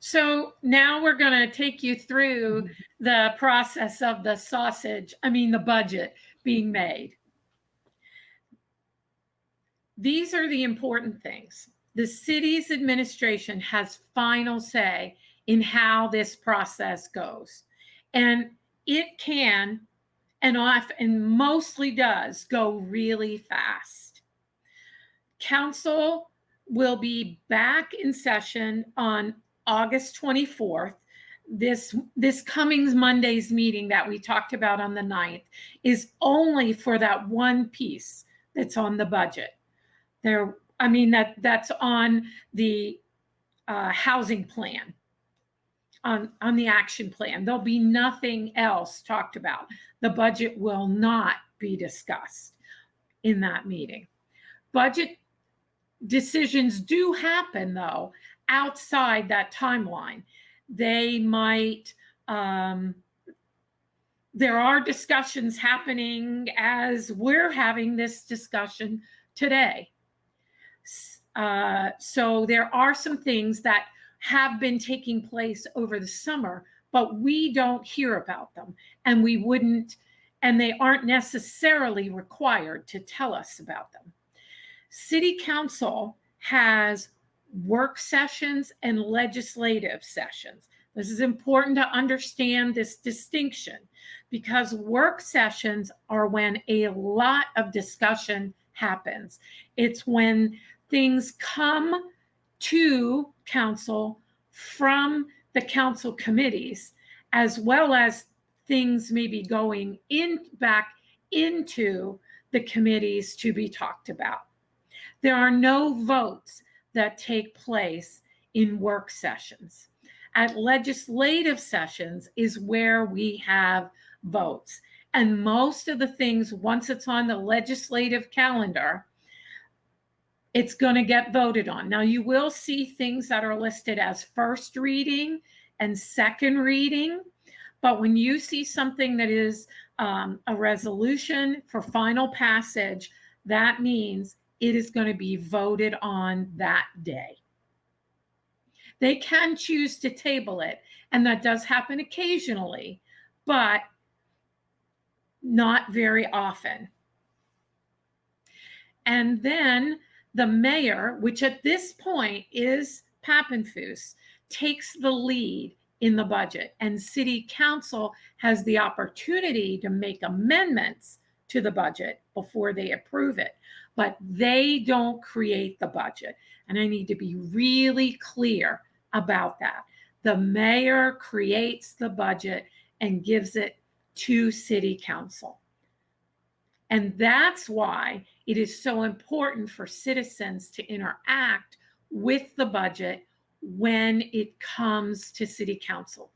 So now we're going to take you through the process of the budget being made. These are the important things. The city's administration has final say in how this process goes. And it can, and often mostly does, go really fast. Council will be back in session on August 24th. This coming Monday's meeting that we talked about on the 9th is only for that one piece that's on the budget. That's on the housing plan, on the action plan. There'll be nothing else talked about. The budget will not be discussed in that meeting. Budget decisions do happen, though, outside that timeline. They might, there are discussions happening as we're having this discussion today. So there are some things that have been taking place over the summer, but we don't hear about them, and we wouldn't, and they aren't necessarily required to tell us about them. City Council has work sessions and legislative sessions. This is important to understand this distinction, because work sessions are when a lot of discussion happens. It's when things come to council from the council committees, as well as things maybe going back into the committees to be talked about. There are no votes that take place in work sessions. At legislative sessions is where we have votes. And most of the things, once it's on the legislative calendar, it's going to get voted on. Now, you will see things that are listed as first reading and second reading, but when you see something that is a resolution for final passage, that means it is going to be voted on that day. They can choose to table it, and that does happen occasionally, but not very often. And then the mayor, which at this point is Pappenfuss, takes the lead in the budget, and city council has the opportunity to make amendments to the budget before they approve it, but they don't create the budget. And I need to be really clear about that. The mayor creates the budget and gives it to city council. And that's why it is so important for citizens to interact with the budget when it comes to city council.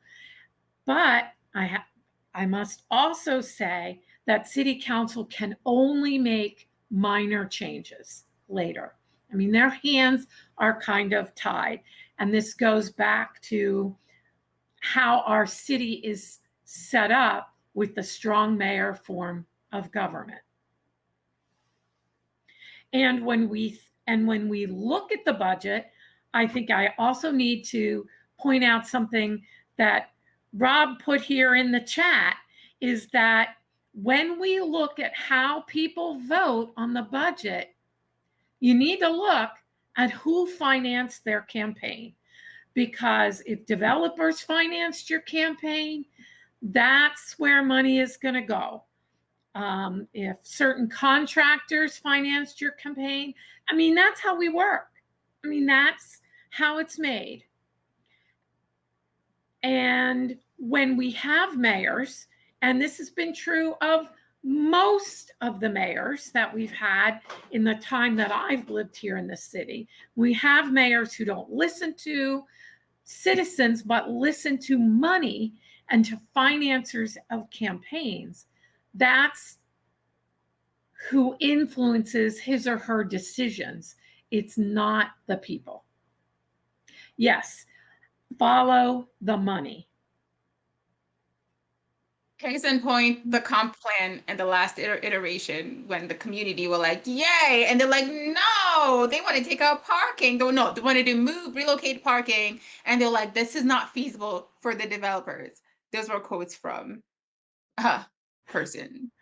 But I must also say that city council can only make minor changes later. I mean, their hands are kind of tied. And this goes back to how our city is set up with the strong mayor form of government. And when we look at the budget, I think I also need to point out something that Rob put here in the chat, is that when we look at how people vote on the budget, you need to look at who financed their campaign. Because if developers financed your campaign, that's where money is going to go. If certain contractors financed your campaign, I mean, that's how we work. I mean, that's how it's made. And when we have mayors, and this has been true of most of the mayors that we've had in the time that I've lived here in the city, we have mayors who don't listen to citizens, but listen to money and to financiers of campaigns. That's who influences his or her decisions. It's not the people. Yes, follow the money. Case in point, the comp plan and the last iteration when the community were like, yay, and they're like, no, they want to take out parking. No, they wanted to relocate parking, and they're like, this is not feasible for the developers. Those were quotes from a person.